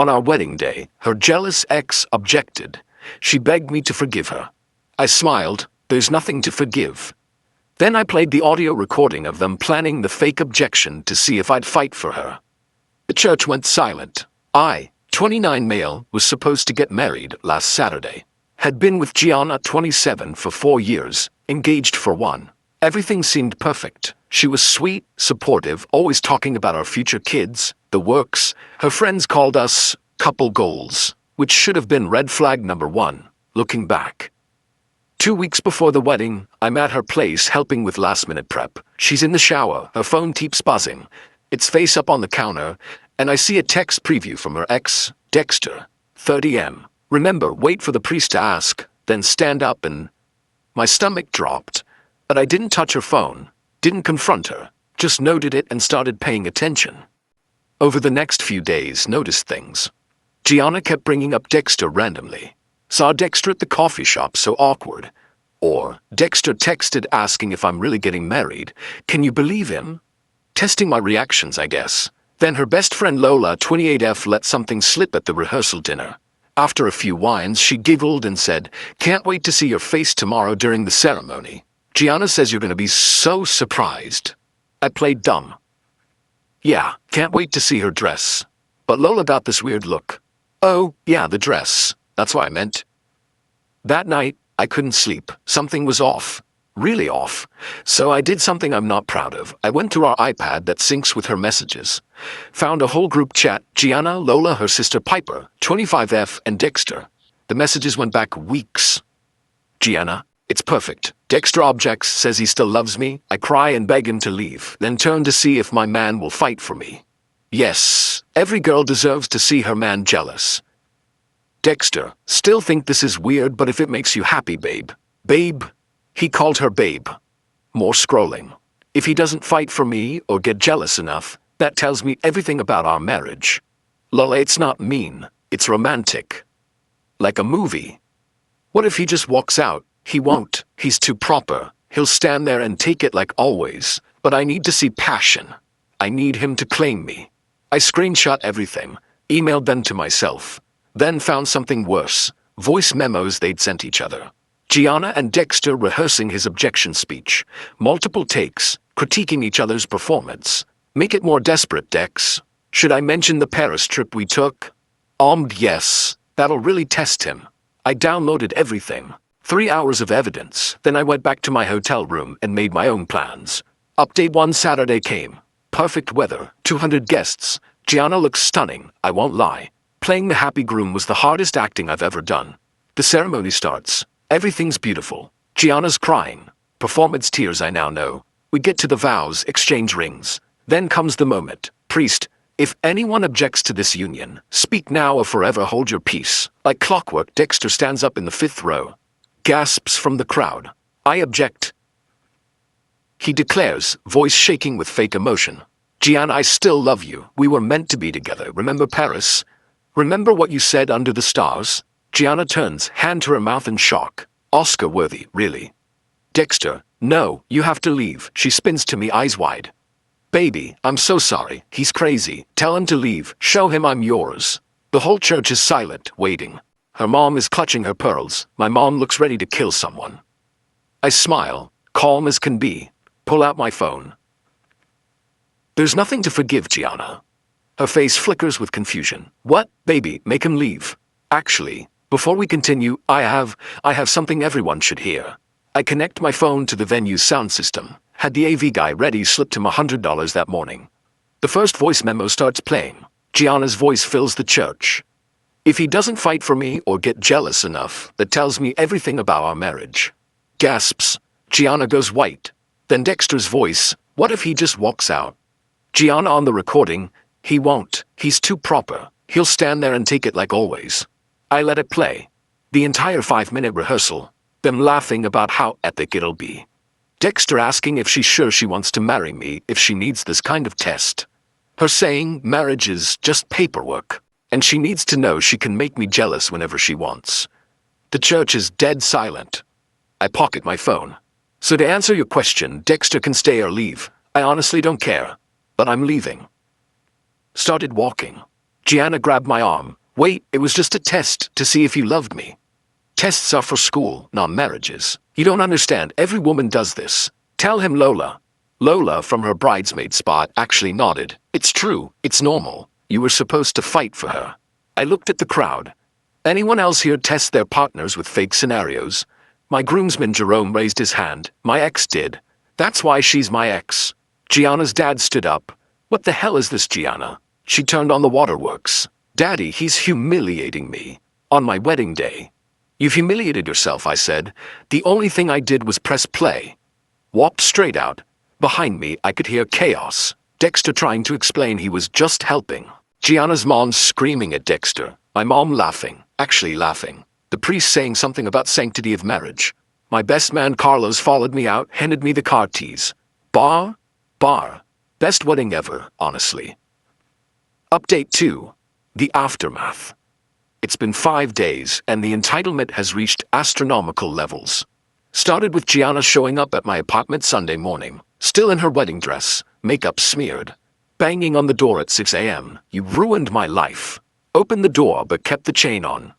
On our wedding day, her jealous ex objected. She begged me to forgive her. I smiled. There's nothing to forgive. Then I played the audio recording of them planning the fake objection to see if I'd fight for her. The church went silent. I, 29 male, was supposed to get married last Saturday. Had been with Gianna, 27, for 4 years, engaged for 1. Everything seemed perfect. She was sweet, supportive, always talking about our future kids, the works. Her friends called us couple goals, which should have been red flag number 1, looking back. 2 weeks before the wedding, I'm at her place helping with last-minute prep. She's in the shower, her phone keeps buzzing. It's face up on the counter, and I see a text preview from her ex, Dexter, 30M. Remember, wait for the priest to ask, then stand up and... My stomach dropped, but I didn't touch her phone, didn't confront her, just noted it and started paying attention. Over the next few days, noticed things. Gianna kept bringing up Dexter randomly. Saw Dexter at the coffee shop, so awkward. Or, Dexter texted asking if I'm really getting married. Can you believe him? Testing my reactions, I guess. Then her best friend Lola, 28F, let something slip at the rehearsal dinner. After a few wines, she giggled and said, "Can't wait to see your face tomorrow during the ceremony. Gianna says you're going to be so surprised." I played dumb. Yeah, can't wait to see her dress. But Lola got this weird look. Oh, yeah, the dress. That's what I meant. That night, I couldn't sleep. Something was off. Really off. So I did something I'm not proud of. I went through our iPad that syncs with her messages. Found a whole group chat. Gianna, Lola, her sister Piper, 25F, and Dexter. The messages went back weeks. Gianna, it's perfect. Dexter objects, says he still loves me. I cry and beg him to leave, then turn to see if my man will fight for me. Yes, every girl deserves to see her man jealous. Dexter, still think this is weird, but if it makes you happy, babe. Babe? He called her babe. More scrolling. If he doesn't fight for me or get jealous enough, that tells me everything about our marriage. Lola, it's not mean. It's romantic. Like a movie. What if he just walks out? He won't. He's too proper. He'll stand there and take it like always. But I need to see passion. I need him to claim me. I screenshot everything, emailed them to myself. Then found something worse. Voice memos they'd sent each other. Gianna and Dexter rehearsing his objection speech. Multiple takes, critiquing each other's performance. Make it more desperate, Dex. Should I mention the Paris trip we took? Yes. That'll really test him. I downloaded everything. 3 hours of evidence. Then I went back to my hotel room and made my own plans. Update 1 Saturday came. Perfect weather, 200 guests. Gianna looks stunning, I won't lie. Playing the happy groom was the hardest acting I've ever done. The ceremony starts. Everything's beautiful. Gianna's crying. Performance tears, I now know. We get to the vows, exchange rings. Then comes the moment. Priest, if anyone objects to this union, speak now or forever hold your peace. Like clockwork, Dexter stands up in the 5th row. Gasps from the crowd. I object. He declares, voice shaking with fake emotion. Gianna, I still love you. We were meant to be together. Remember Paris? Remember what you said under the stars? Gianna turns, hand to her mouth in shock. Oscar-worthy, really. Dexter, no, you have to leave. She spins to me, eyes wide. Baby, I'm so sorry. He's crazy. Tell him to leave. Show him I'm yours. The whole church is silent, waiting. Her mom is clutching her pearls. My mom looks ready to kill someone. I smile, calm as can be. Pull out my phone. There's nothing to forgive, Gianna. Her face flickers with confusion. What? Baby, make him leave. Actually, before we continue, I have something everyone should hear. I connect my phone to the venue's sound system. Had the AV guy ready, slipped him $100 that morning. The first voice memo starts playing. Gianna's voice fills the church. If he doesn't fight for me or get jealous enough, that tells me everything about our marriage. Gasps. Gianna goes white. Then Dexter's voice, what if he just walks out? Gianna on the recording, he won't. He's too proper. He'll stand there and take it like always. I let it play. The entire 5-minute rehearsal. Them laughing about how epic it'll be. Dexter asking if she's sure she wants to marry me if she needs this kind of test. Her saying marriage is just paperwork, and she needs to know she can make me jealous whenever she wants. The church is dead silent. I pocket my phone. So to answer your question, Dexter can stay or leave. I honestly don't care. But I'm leaving. Started walking. Gianna grabbed my arm. Wait, it was just a test to see if you loved me. Tests are for school, not marriages. You don't understand, every woman does this. Tell him Lola. Lola from her bridesmaid spot actually nodded. It's true, it's normal. You were supposed to fight for her. I looked at the crowd. Anyone else here test their partners with fake scenarios? My groomsman Jerome raised his hand. My ex did. That's why she's my ex. Gianna's dad stood up. What the hell is this, Gianna? She turned on the waterworks. Daddy, he's humiliating me. On my wedding day. You've humiliated yourself, I said. The only thing I did was press play. Walked straight out. Behind me, I could hear chaos. Dexter trying to explain he was just helping. Gianna's mom screaming at Dexter. My mom laughing. Actually laughing. The priest saying something about sanctity of marriage. My best man Carlos followed me out, handed me the car keys. Bar. Best wedding ever, honestly. Update 2. The aftermath. It's been 5 days, and the entitlement has reached astronomical levels. Started with Gianna showing up at my apartment Sunday morning, still in her wedding dress, makeup smeared. Banging on the door at 6 a.m. You ruined my life. Opened the door but kept the chain on.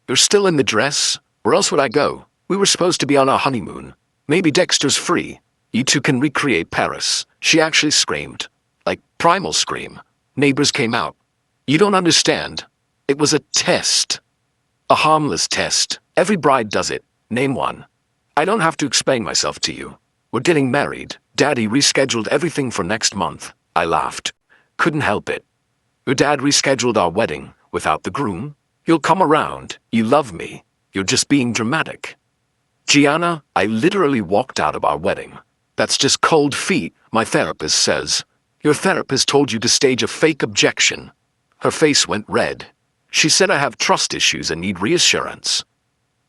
You're still in the dress? Where else would I go? We were supposed to be on our honeymoon. Maybe Dexter's free. You two can recreate Paris. She actually screamed. Like primal scream. Neighbors came out. You don't understand. It was a test. A harmless test. Every bride does it. Name one. I don't have to explain myself to you. We're getting married. Daddy rescheduled everything for next month. I laughed. Couldn't help it. Your dad rescheduled our wedding without the groom. You'll come around. You love me. You're just being dramatic. Gianna, I literally walked out of our wedding. That's just cold feet, my therapist says. Your therapist told you to stage a fake objection. Her face went red. She said I have trust issues and need reassurance.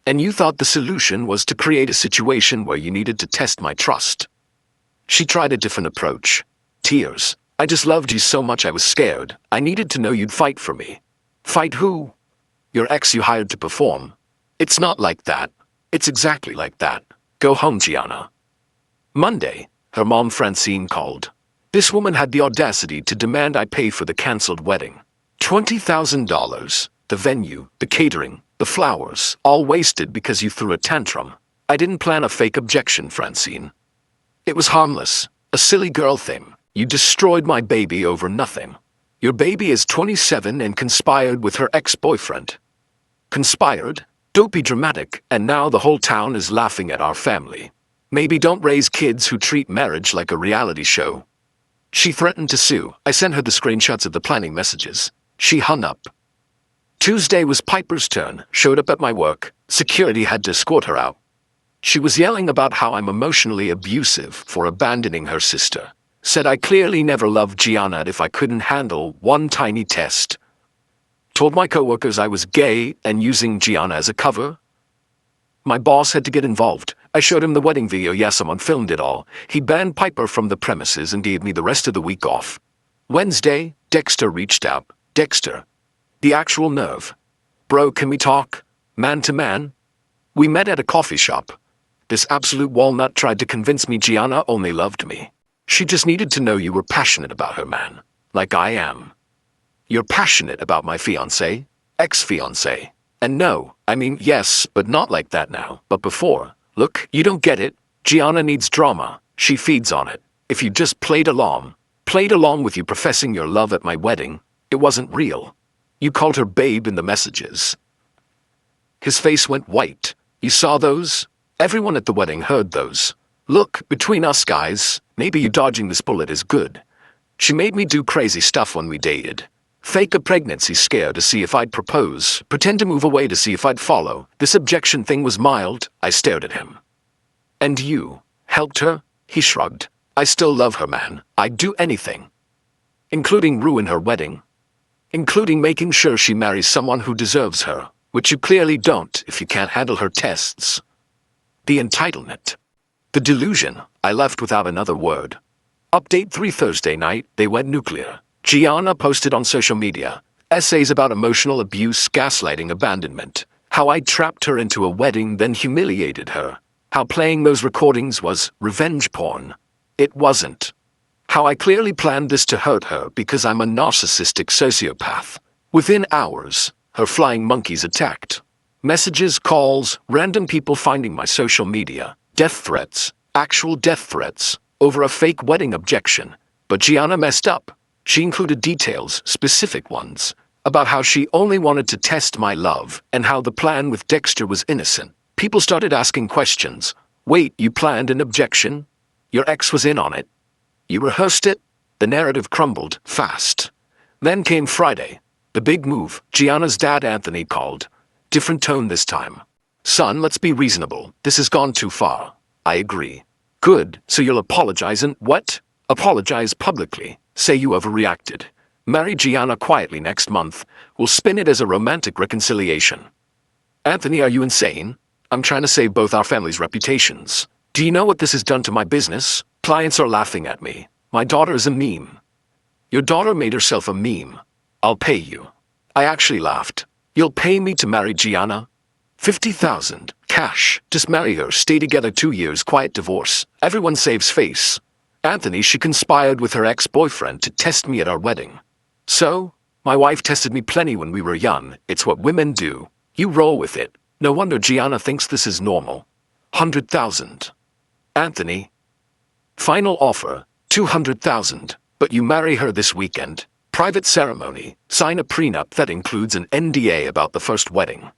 And you thought the solution was to create a situation where you needed to test my trust. She tried a different approach. Tears. I just loved you so much I was scared. I needed to know you'd fight for me. Fight who? Your ex you hired to perform. It's not like that. It's exactly like that. Go home, Gianna. Monday, her mom Francine called. This woman had the audacity to demand I pay for the cancelled wedding. $20,000. The venue, the catering, the flowers, all wasted because you threw a tantrum. I didn't plan a fake objection, Francine. It was harmless, a silly girl thing. You destroyed my baby over nothing. Your baby is 27 and conspired with her ex-boyfriend. Conspired? Don't be dramatic, and now the whole town is laughing at our family. Maybe don't raise kids who treat marriage like a reality show. She threatened to sue. I sent her the screenshots of the planning messages. She hung up. Tuesday was Piper's turn. Showed up at my work. Security had to escort her out. She was yelling about how I'm emotionally abusive for abandoning her sister. Said I clearly never loved Gianna if I couldn't handle one tiny test. Told my coworkers I was gay and using Gianna as a cover. My boss had to get involved. I showed him the wedding video. Yeah, someone filmed it all. He banned Piper from the premises and gave me the rest of the week off. Wednesday, Dexter reached out. Dexter. The actual nerve. Bro, can we talk? Man to man? We met at a coffee shop. This absolute walnut tried to convince me Gianna only loved me. She just needed to know you were passionate about her, man. Like I am. You're passionate about my fiancé? Ex-fiancé. And no, I mean yes, but not like that now. But before. Look, you don't get it. Gianna needs drama. She feeds on it. If you just played along with you professing your love at my wedding, it wasn't real. You called her babe in the messages. His face went white. You saw those? Everyone at the wedding heard those. Look, between us guys, maybe you dodging this bullet is good. She made me do crazy stuff when we dated. Fake a pregnancy scare to see if I'd propose, pretend to move away to see if I'd follow. This objection thing was mild. I stared at him. And you helped her? He shrugged. I still love her, man. I'd do anything. Including ruin her wedding. Including making sure she marries someone who deserves her, which you clearly don't if you can't handle her tests. The entitlement. The delusion. I left without another word. Update 3 Thursday night, they went nuclear. Gianna posted on social media essays about emotional abuse, gaslighting, abandonment. How I trapped her into a wedding, then humiliated her. How playing those recordings was revenge porn. It wasn't. How I clearly planned this to hurt her because I'm a narcissistic sociopath. Within hours, her flying monkeys attacked. Messages, calls, random people finding my social media, death threats, actual death threats, over a fake wedding objection. But Gianna messed up. She included details, specific ones, about how she only wanted to test my love and how the plan with Dexter was innocent. People started asking questions. Wait, you planned an objection? Your ex was in on it? You rehearsed it? The narrative crumbled fast. Then came Friday. The big move. Gianna's dad Anthony called. Different tone this time. Son, let's be reasonable. This has gone too far. I agree. Good, so you'll apologize and what? Apologize publicly. Say you overreacted. Marry Gianna quietly next month. We'll spin it as a romantic reconciliation. Anthony, are you insane? I'm trying to save both our families' reputations. Do you know what this has done to my business? Clients are laughing at me. My daughter is a meme. Your daughter made herself a meme. I'll pay you. I actually laughed. You'll pay me to marry Gianna? 50,000, cash. Just marry her, stay together 2 years, quiet divorce. Everyone saves face. Anthony, she conspired with her ex-boyfriend to test me at our wedding. So, my wife tested me plenty when we were young. It's what women do. You roll with it. No wonder Gianna thinks this is normal. 100,000. Anthony. Final offer, 200,000. But you marry her this weekend. Private ceremony. Sign a prenup that includes an NDA about the first wedding.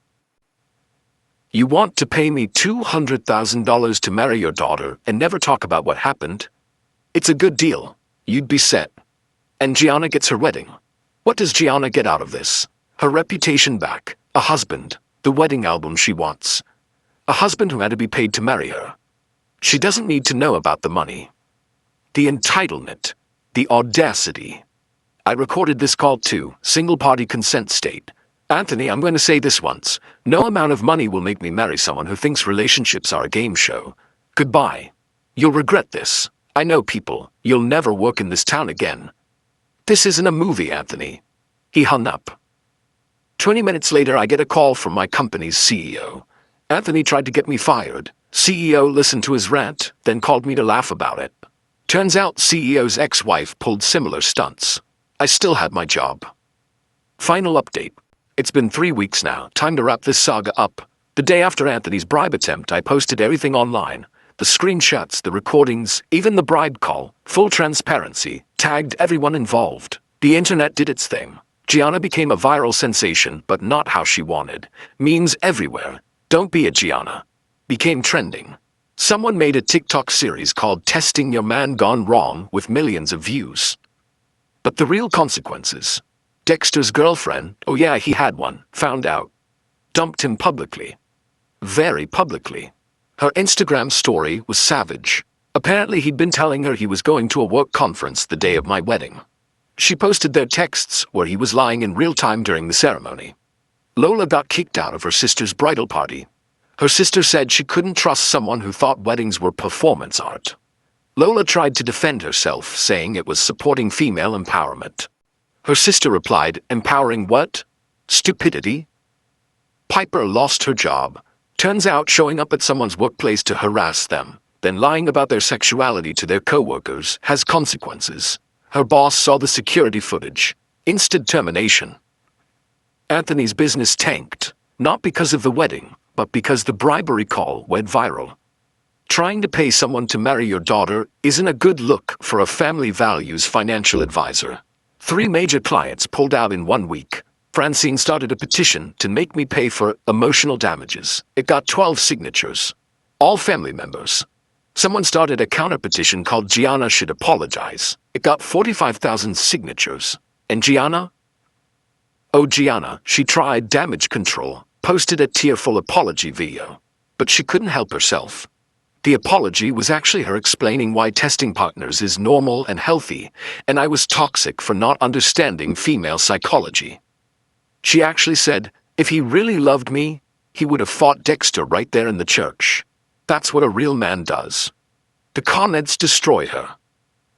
You want to pay me $200,000 to marry your daughter and never talk about what happened? It's a good deal. You'd be set. And Gianna gets her wedding. What does Gianna get out of this? Her reputation back. A husband. The wedding album she wants. A husband who had to be paid to marry her. She doesn't need to know about the money. The entitlement. The audacity. I recorded this call too. Single-party consent state. Anthony, I'm going to say this once. No amount of money will make me marry someone who thinks relationships are a game show. Goodbye. You'll regret this. I know people. You'll never work in this town again. This isn't a movie, Anthony. He hung up. 20 minutes later, I get a call from my company's CEO. Anthony tried to get me fired. CEO listened to his rant, then called me to laugh about it. Turns out CEO's ex-wife pulled similar stunts. I still had my job. Final update. It's been 3 weeks now. Time to wrap this saga up. The day after Anthony's bribe attempt, I posted everything online. The screenshots, the recordings, even the bribe call. Full transparency. Tagged everyone involved. The internet did its thing. Gianna became a viral sensation, but not how she wanted. Memes everywhere. Don't be a Gianna. Became trending. Someone made a TikTok series called Testing Your Man Gone Wrong with millions of views. But the real consequences. Dexter's girlfriend, oh yeah, he had one, found out. Dumped him publicly. Very publicly. Her Instagram story was savage. Apparently he'd been telling her he was going to a work conference the day of my wedding. She posted their texts where he was lying in real time during the ceremony. Lola got kicked out of her sister's bridal party. Her sister said she couldn't trust someone who thought weddings were performance art. Lola tried to defend herself, saying it was supporting female empowerment. Her sister replied, empowering what? Stupidity? Piper lost her job. Turns out showing up at someone's workplace to harass them, then lying about their sexuality to their coworkers has consequences. Her boss saw the security footage. Instant termination. Anthony's business tanked, not because of the wedding, but because the bribery call went viral. Trying to pay someone to marry your daughter isn't a good look for a family values financial advisor. 3 major clients pulled out in 1 week. Francine started a petition to make me pay for emotional damages. It got 12 signatures. All family members. Someone started a counter-petition called Gianna Should Apologize. It got 45,000 signatures. And Gianna? Oh, Gianna, she tried damage control, posted a tearful apology video. But she couldn't help herself. The apology was actually her explaining why testing partners is normal and healthy, and I was toxic for not understanding female psychology. She actually said, if he really loved me, he would have fought Dexter right there in the church. That's what a real man does. The Coneds destroy her.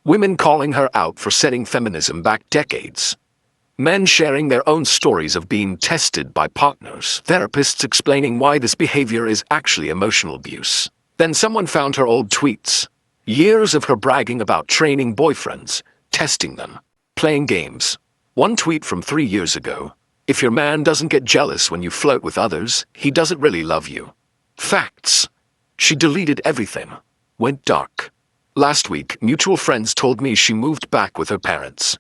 Women calling her out for setting feminism back decades. Men sharing their own stories of being tested by partners. Therapists explaining why this behavior is actually emotional abuse. Then someone found her old tweets. Years of her bragging about training boyfriends, testing them, playing games. One tweet from 3 years ago. If your man doesn't get jealous when you flirt with others, he doesn't really love you. Facts. She deleted everything. Went dark. Last week, mutual friends told me she moved back with her parents.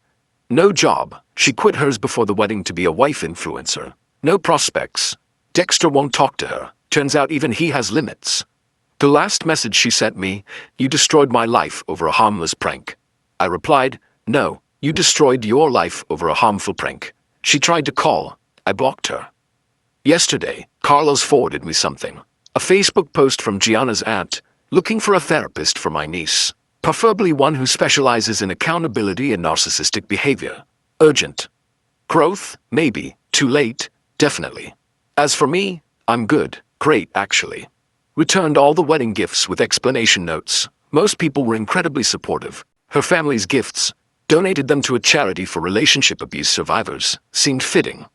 No job. She quit hers before the wedding to be a wife influencer. No prospects. Dexter won't talk to her. Turns out even he has limits. The last message she sent me, "You destroyed my life over a harmless prank." I replied, "No, you destroyed your life over a harmful prank." She tried to call. I blocked her. Yesterday, Carlos forwarded me something. A Facebook post from Gianna's aunt, looking for a therapist for my niece. Preferably one who specializes in accountability and narcissistic behavior. Urgent. Growth? Maybe. Too late? Definitely. As for me, I'm good. Great, actually. Returned all the wedding gifts with explanation notes. Most people were incredibly supportive. Her family's gifts. Donated them to a charity for relationship abuse survivors. Seemed fitting.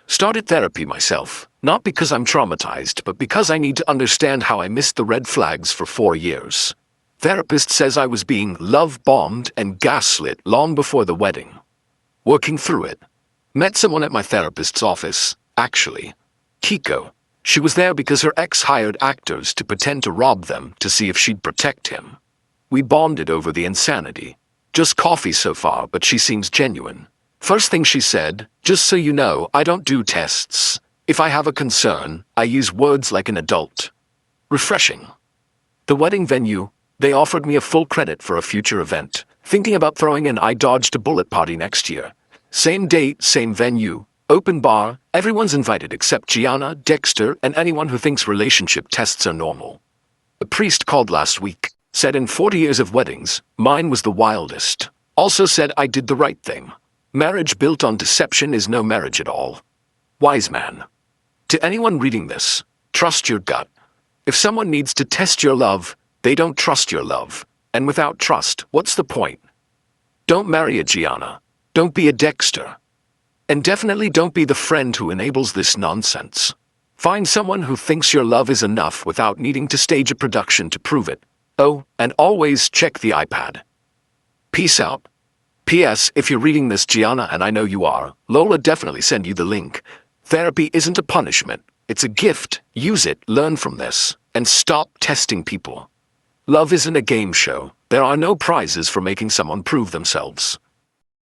Started therapy myself, not because I'm traumatized, but because I need to understand how I missed the red flags for 4 years. Therapist says I was being love-bombed and gaslit long before the wedding. Working through it. Met someone at my therapist's office, actually. Kiko. She was there because her ex hired actors to pretend to rob them to see if she'd protect him. We bonded over the insanity. Just coffee so far, but she seems genuine. First thing she said, "Just so you know, I don't do tests. If I have a concern, I use words like an adult." Refreshing. The wedding venue, they offered me a full credit for a future event. Thinking about throwing an I dodged a bullet party next year. Same date, same venue, open bar, everyone's invited except Gianna, Dexter, and anyone who thinks relationship tests are normal. A priest called last week. Said in 40 years of weddings, mine was the wildest. Also said I did the right thing. Marriage built on deception is no marriage at all. Wise man. To anyone reading this, trust your gut. If someone needs to test your love, they don't trust your love. And without trust, what's the point? Don't marry a Gianna. Don't be a Dexter. And definitely don't be the friend who enables this nonsense. Find someone who thinks your love is enough without needing to stage a production to prove it. Oh, and always check the iPad. Peace out. P.S. If you're reading this, Gianna, and I know you are, Lola definitely send you the link. Therapy isn't a punishment. It's a gift. Use it, learn from this, and stop testing people. Love isn't a game show. There are no prizes for making someone prove themselves.